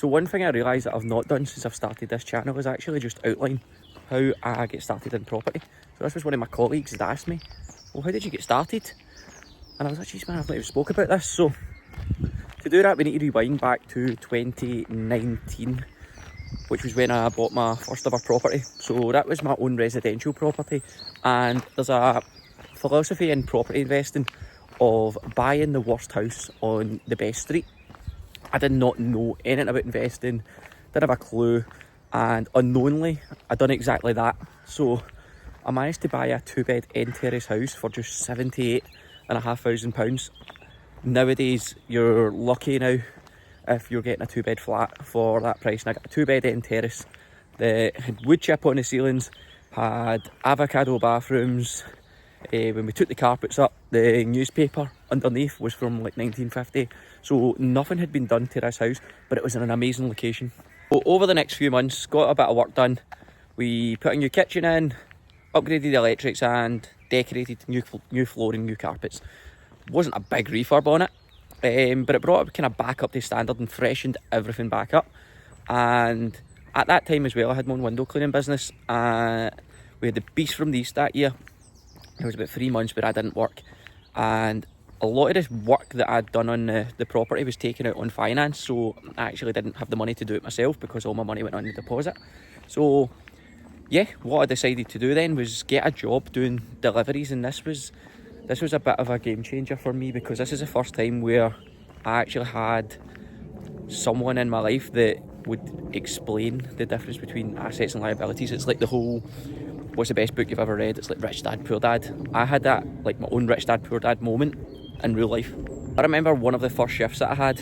So one thing I realised that I've not done since I've started this channel is actually just outline how I get started in property. So this was one of my colleagues that asked me, well, how did you get started? And I was like, geez man, I've not even spoke about this. So to do that, we need to rewind back to 2019, which was when I bought my first ever property. So that was my own residential property. And there's a philosophy in property investing of buying the worst house on the best street. I did not know anything about investing, didn't have a clue, and unknowingly I done exactly that. So I managed to buy a 2-bed end terrace house for just £78,500. Nowadays you're lucky now if you're getting a 2-bed flat for that price. And I got a 2-bed end terrace that had wood chip on the ceilings, had avocado bathrooms. When we took the carpets up, the newspaper underneath was from like 1950, so nothing had been done to this house, but it was in an amazing location. So over the next few months, got a bit of work done. We put a new kitchen in, upgraded the electrics and decorated new flooring, new carpets. Wasn't a big refurb on it, but it brought it kind of back up to standard and freshened everything back up. And at that time as well, I had my own window cleaning business. We had the Beast from the East that year. It was about 3 months where I didn't work, and a lot of this work that I'd done on the property was taken out on finance, so I actually didn't have the money to do it myself because all my money went on the deposit. So yeah, what I decided to do then was get a job doing deliveries, and this was a bit of a game changer for me, because this is the first time where I actually had someone in my life that would explain the difference between assets and liabilities. It's like the whole, what's the best book you've ever read? It's like Rich Dad, Poor Dad. I had that, like my own Rich Dad, Poor Dad moment in real life. I remember one of the first shifts that I had,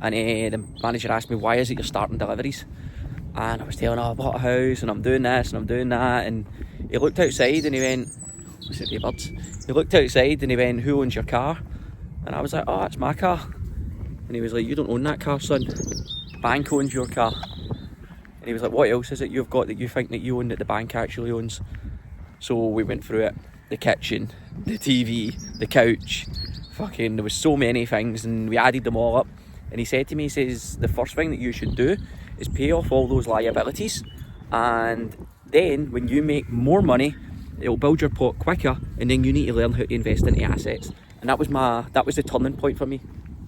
and the manager asked me, why is it you're starting deliveries? And I was telling him, I bought a house and I'm doing this and I'm doing that. And he looked outside and he went, what's it, birds? He looked outside and he went, who owns your car? And I was like, oh, it's my car. And he was like, you don't own that car, son. Bank owns your car. And he was like, what else is it you've got that you think that you own that the bank actually owns? So we went through it. The kitchen, the TV, the couch, fucking, there was so many things, and we added them all up. And he said to me, he says, the first thing that you should do is pay off all those liabilities, and then when you make more money, it'll build your pot quicker, and then you need to learn how to invest into assets. And that was the turning point for me.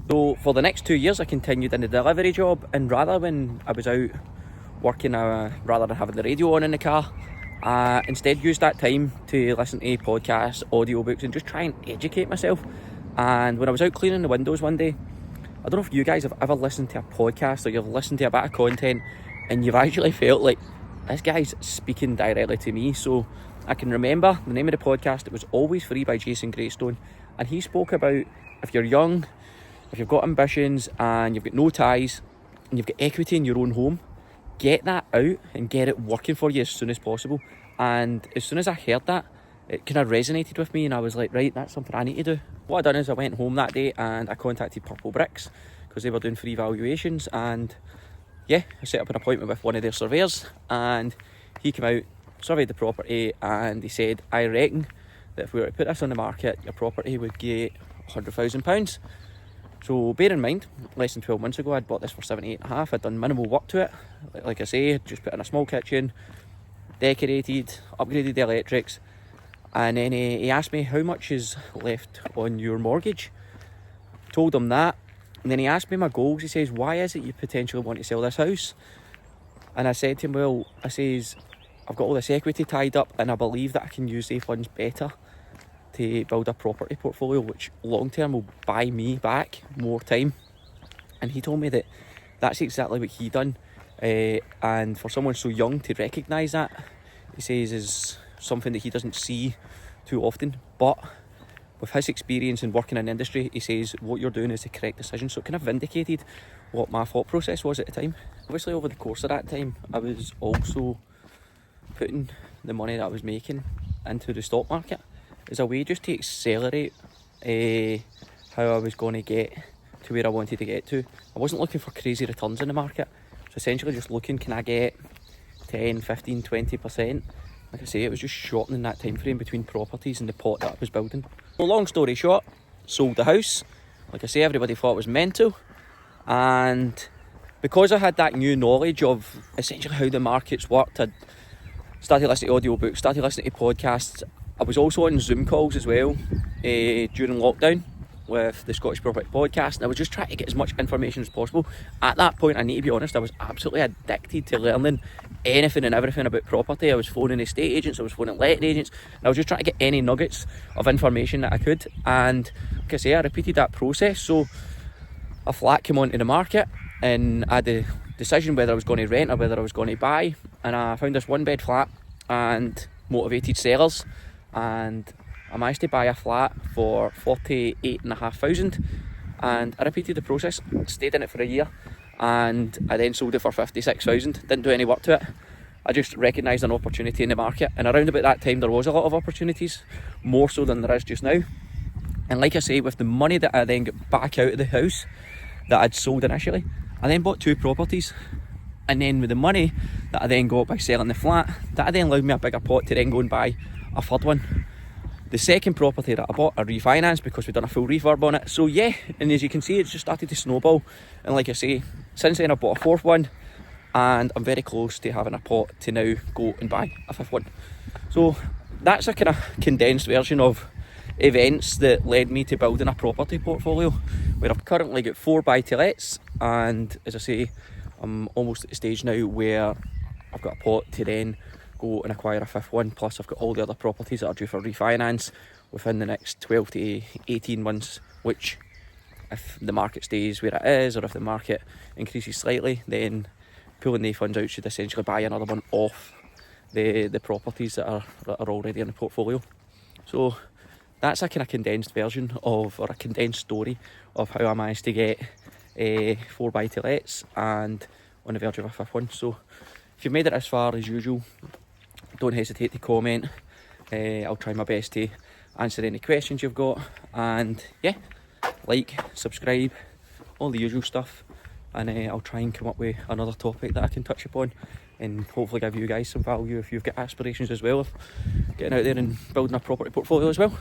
So for the next 2 years I continued in the delivery job, and rather when I was out working, rather than having the radio on in the car, instead used that time to listen to podcasts, audiobooks, and just try and educate myself. And when I was out cleaning the windows one day, I don't know if you guys have ever listened to a podcast or you've listened to a bit of content and you've actually felt like, this guy's speaking directly to me. So I can remember the name of the podcast, it was Always Free by Jason Greystone, and he spoke about, if you're young, if you've got ambitions and you've got no ties and you've got equity in your own home, get that out and get it working for you as soon as possible. And as soon as I heard that, it kind of resonated with me, and I was like, right, that's something I need to do. What I done is I went home that day and I contacted Purple Bricks because they were doing free valuations, and yeah, I set up an appointment with one of their surveyors, and he came out, surveyed the property, and he said, I reckon that if we were to put this on the market, your property would get £100,000. So bear in mind, less than 12 months ago I'd bought this for 78.5. I'd done minimal work to it, like I say, just put in a small kitchen, decorated, upgraded the electrics, and then he asked me, how much is left on your mortgage? Told him that, and then he asked me my goals. He says, why is it you potentially want to sell this house? And I said to him, well, I says, I've got all this equity tied up and I believe that I can use the funds better to build a property portfolio which long term will buy me back more time. And he told me that that's exactly what he done, and for someone so young to recognise that, he says, is something that he doesn't see too often. But with his experience in working in the industry, he says what you're doing is the correct decision. So it kind of vindicated what my thought process was at the time. Obviously over the course of that time I was also putting the money that I was making into the stock market as a way just to accelerate how I was going to get to where I wanted to get to. I wasn't looking for crazy returns in the market, so essentially just looking, can I get 10, 15, 20%? Like I say, it was just shortening that time frame between properties and the pot that I was building. So long story short, sold the house. Like I say, everybody thought it was mental, and because I had that new knowledge of essentially how the markets worked, I'd started listening to audiobooks, started listening to podcasts. I was also on Zoom calls as well during lockdown with the Scottish Property Podcast, and I was just trying to get as much information as possible. At that point, I need to be honest, I was absolutely addicted to learning anything and everything about property. I was phoning estate agents, I was phoning letting agents, and I was just trying to get any nuggets of information that I could. And like I say, I repeated that process. So a flat came onto the market, and I had the decision whether I was going to rent or whether I was going to buy, and I found this 1-bed flat and motivated sellers, and I managed to buy a flat for 48,500, and I repeated the process, stayed in it for a year, and I then sold it for 56,000. Didn't do any work to it. I just recognised an opportunity in the market, and around about that time there was a lot of opportunities, more so than there is just now. And like I say, with the money that I then got back out of the house that I'd sold initially, I then bought 2 properties, and then with the money that I then got by selling the flat, that then allowed me a bigger pot to then go and buy a third one. The second property that I bought, I refinanced because we'd done a full refurb on it. So yeah, and as you can see, it's just started to snowball. And like I say, since then I bought a 4th one, and I'm very close to having a pot to now go and buy a 5th one. So that's a kind of condensed version of events that led me to building a property portfolio, where I've currently got 4 buy-to-lets, and as I say, I'm almost at the stage now where I've got a pot to then go and acquire a 5th one, plus I've got all the other properties that are due for refinance within the next 12 to 18 months, which if the market stays where it is, or if the market increases slightly, then pulling the funds out should essentially buy another one off the properties that are already in the portfolio. So that's a kind of condensed version of, or a condensed story of how I managed to get 4 buy-to-lets and on the verge of a 5th one. So if you've made it as far, as usual, don't hesitate to comment. I'll try my best to answer any questions you've got, and yeah, like, subscribe, all the usual stuff, and I'll try and come up with another topic that I can touch upon and hopefully give you guys some value if you've got aspirations as well of getting out there and building a property portfolio as well.